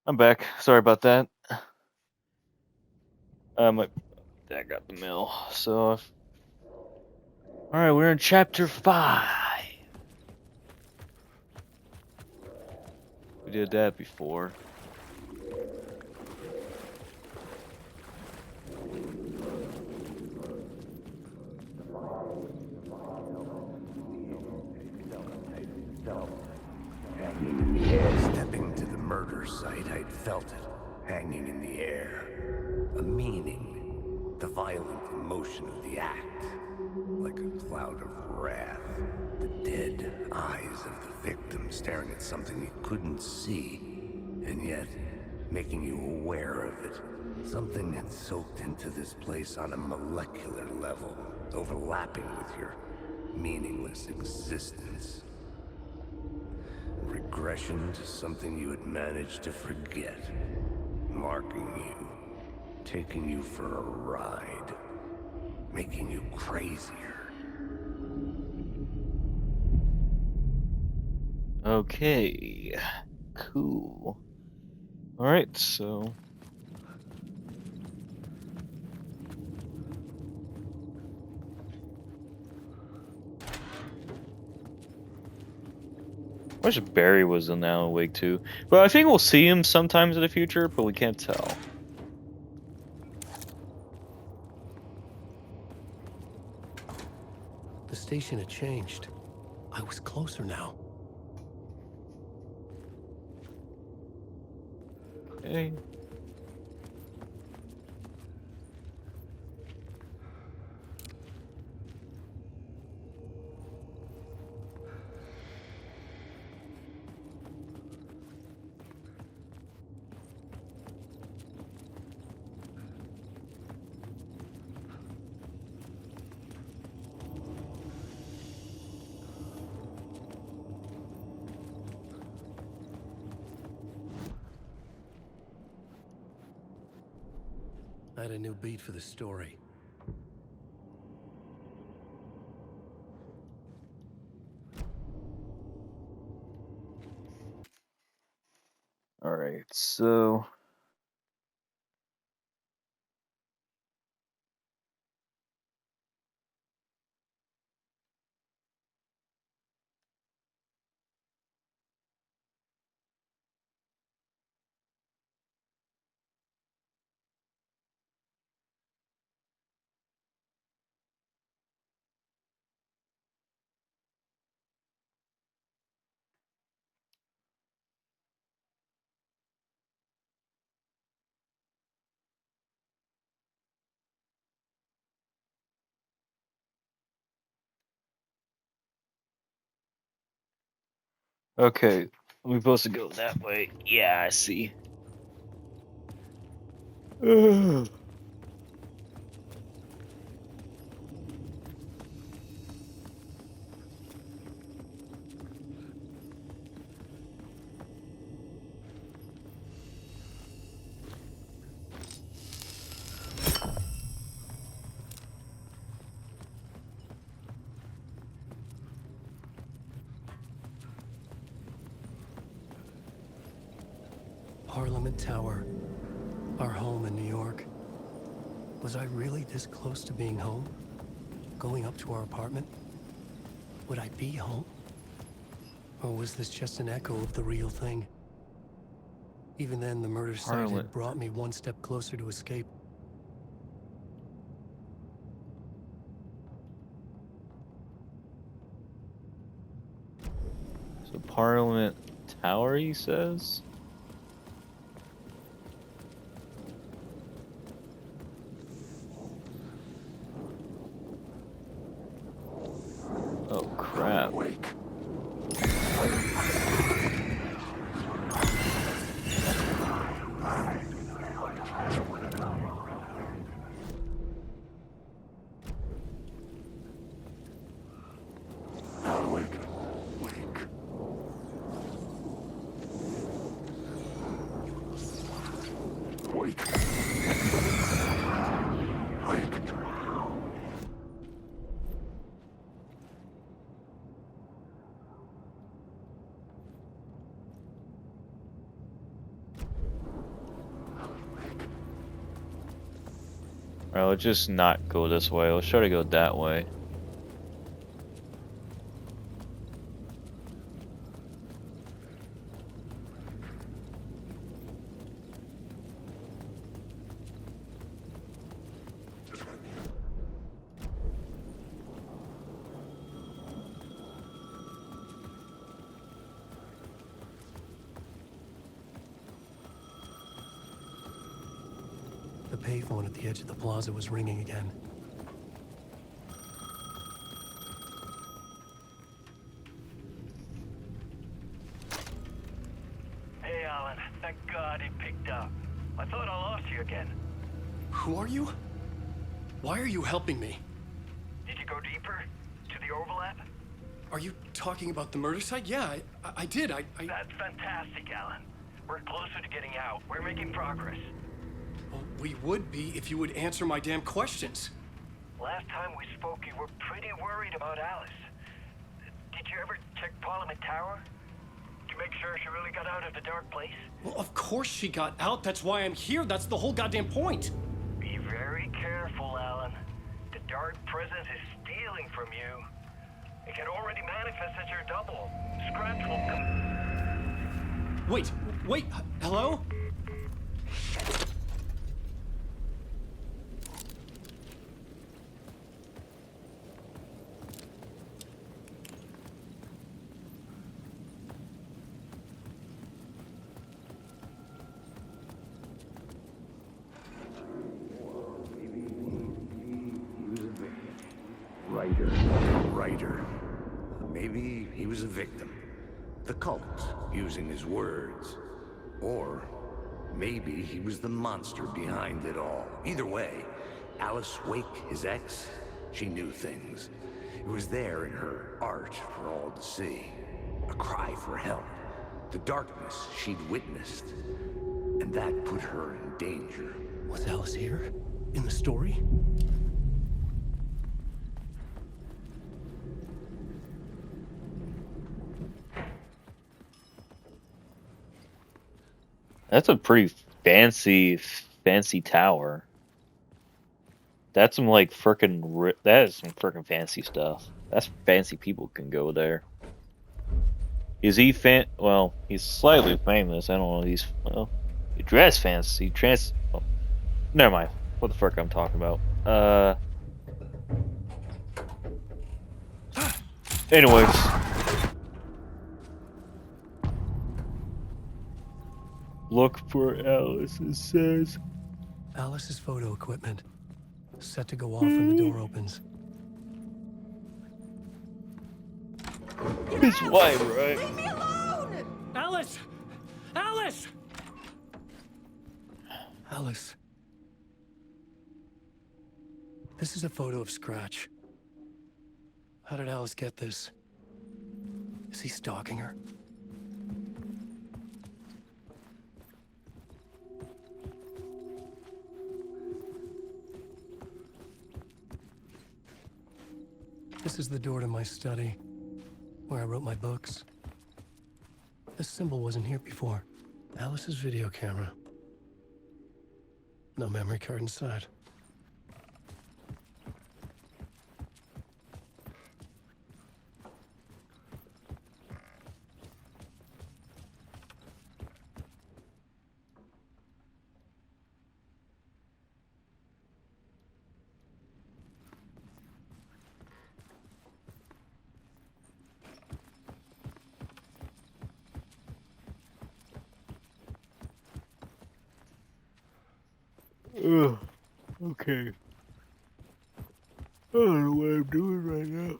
I'm back. Sorry about that. My dad got the mail. All right, we're in chapter 5. We did that before. Hanging in the air. Stepping to the murder site, I'd felt it, hanging in the air. A meaning, the violent emotion of the act, like a cloud of wrath. The dead eyes of the victim staring at something you couldn't see, and yet making you aware of it. Something had soaked into this place on a molecular level, overlapping with your meaningless existence. Regression to something you had managed to forget. Marking you. Taking you for a ride. Making you crazier. Okay. Cool. Alright, so. I wish Barry was in Alan Wake too. But I think we'll see him sometimes in the future, but we can't tell. The station had changed. I was closer now. Okay. I had a new beat for the story. Alright, so. Okay, we're supposed to go that way. Yeah, I see. Parliament Tower. Our home in New York. Was I really this close to being home? Going up to our apartment? Would I be home? Or was this just an echo of the real thing? Even then, the murder site Parliament. had brought me one step closer to escape. So Parliament Tower, he says? Oh crap. Alright, let's just not go this way. Let's try to go that way. The payphone at the edge of the plaza was ringing again. Hey, Alan. Thank God he picked up. I thought I lost you again. Who are you? Why are you helping me? Did you go deeper? To the overlap? Are you talking about the murder site? Yeah, I did. I... That's fantastic, Alan. We're closer to getting out. We're making progress. Well, we would be if you would answer my damn questions. Last time we spoke, you were pretty worried about Alice. Did you ever check Parliament Tower? To make sure she really got out of the dark place? Well, of course she got out. That's why I'm here. That's the whole goddamn point. Be very careful, Alan. The dark presence is stealing from you. It can already manifest as your double. Scratch will come. Wait, hello? Writer. Maybe he was a victim. The cult, using his words. Or maybe he was the monster behind it all. Either way, Alice Wake, his ex, she knew things. It was there in her art for all to see. A cry for help. The darkness she'd witnessed. And that put her in danger. Was Alice here? In the story? That's a pretty fancy tower. That's some like that is some frickin' fancy stuff. That's fancy people can go there. Is he well, he's slightly famous. I don't know. He dress fancy. Oh, never mind. What the frick I'm talking about? Anyways. Look for Alice, it says. Alice's photo equipment. Set to go off when the door opens. His wife, right? Leave me alone! Alice! Alice! Alice. This is a photo of Scratch. How did Alice get this? Is he stalking her? This is the door to my study, where I wrote my books. This symbol wasn't here before. Alice's video camera. No memory card inside. Ugh. Okay. I don't know what I'm doing right now.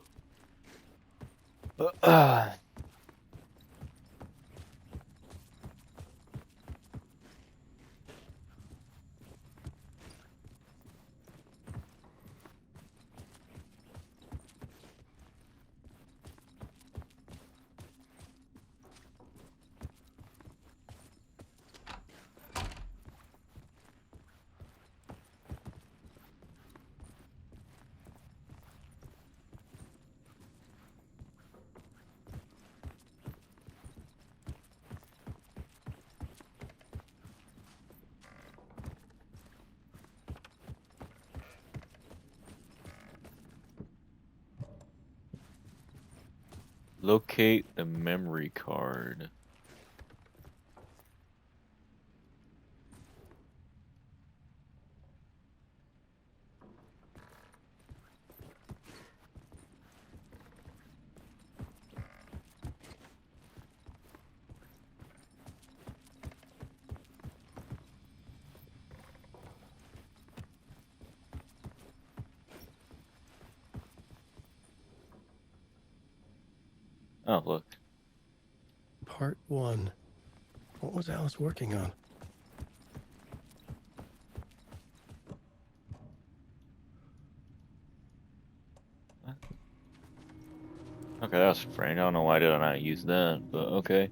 Locate the memory card. Oh, look. Part 1. What was Alice working on? Okay, that's strange. I don't know why did I not use that, but okay.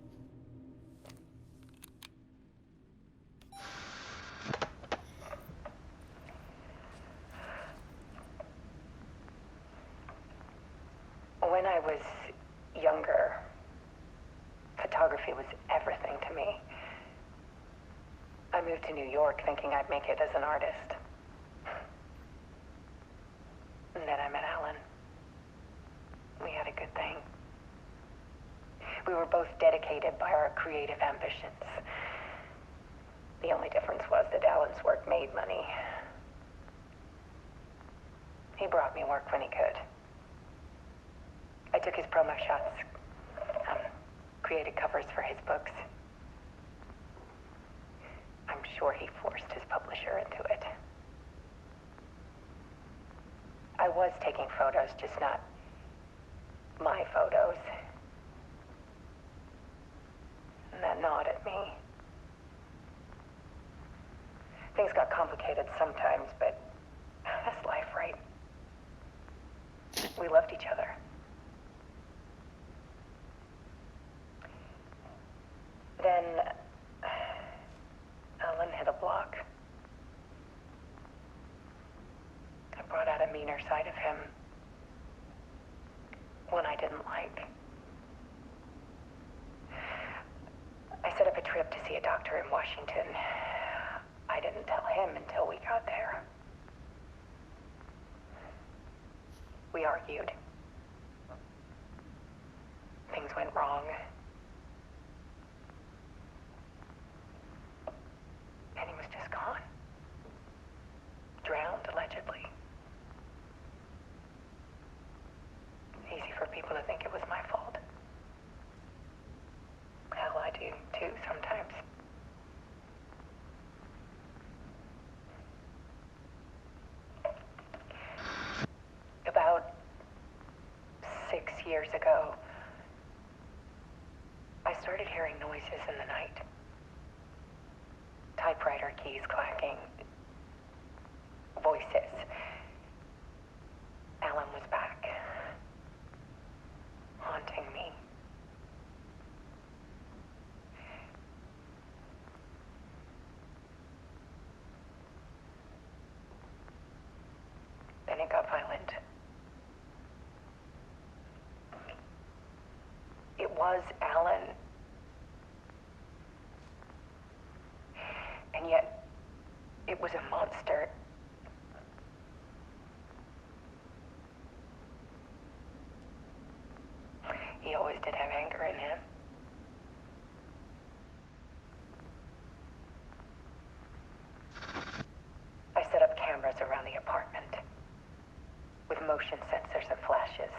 When I was younger, photography was everything to me. I moved to New York thinking I'd make it as an artist. And then I met Alan. We had a good thing. We were both dedicated by our creative ambitions. The only difference was that Alan's work made money. He brought me work when he could. I took his promo shots, created covers for his books. I'm sure he forced his publisher into it. I was taking photos, just not my photos. And that gnawed at me. Things got complicated sometimes, but that's life, right? We loved each other. Then Alan hit a block. I brought out a meaner side of him. One I didn't like. I set up a trip to see a doctor in Washington. I didn't tell him until we got there. We argued. Things went wrong. And he was just gone. Drowned, allegedly. Easy for people to think it was my fault. Hell, I do too sometimes. About 6 years ago, I started hearing noises in the night. Typewriter keys clacking. Voices. Alan was back. Haunting me. Then it got violent. It was Alan. And yet, it was a monster. He always did have anger in him. I set up cameras around the apartment with motion sensors and flashes.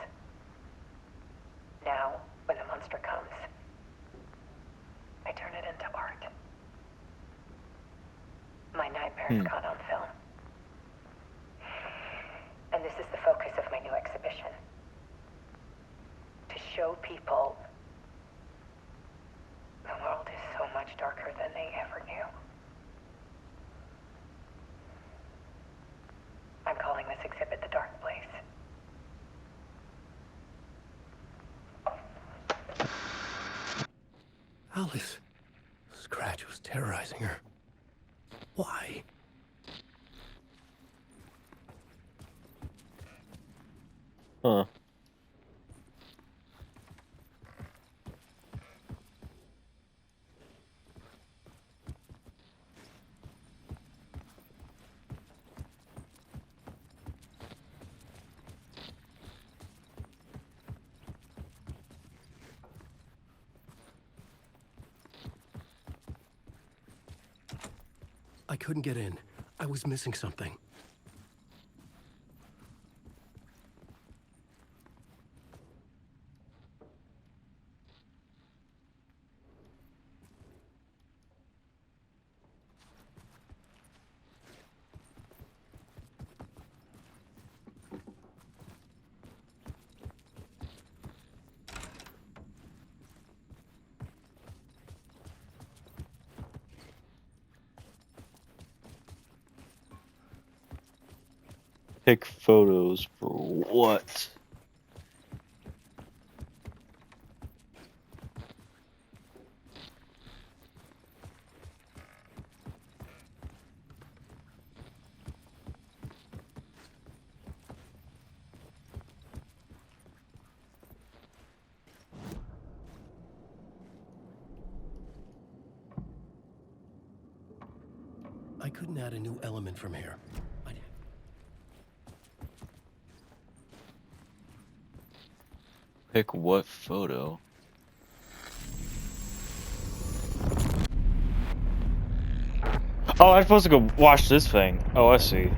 Now, when the monster comes, I turn it into art. My nightmares caught on film. And this is the focus of my new exhibition. To show people the world is so much darker than they ever knew. I'm calling this exhibit The Dark Place. Alice. Scratch was terrorizing her. Why? Huh. I couldn't get in. I was missing something. Pick photos for what? I couldn't add a new element from here. Pick what photo? Oh, I'm supposed to go watch this thing. Oh, I see.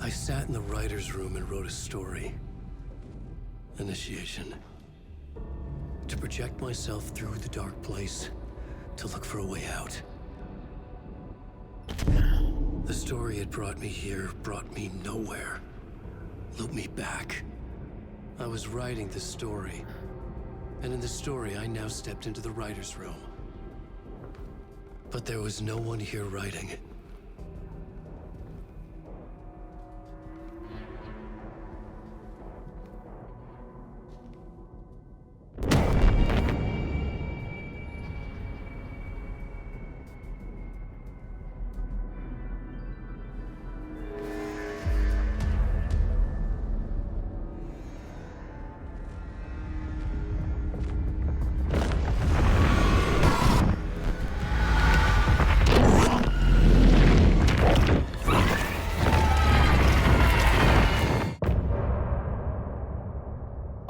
I sat in the writer's room and wrote a story. Initiation. To project myself through the dark place, to look for a way out. The story had brought me here, brought me nowhere. Looped me back. I was writing the story. And in the story, I now stepped into the writer's room. But there was no one here writing.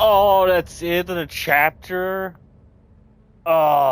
Oh, that's it in a chapter? Oh.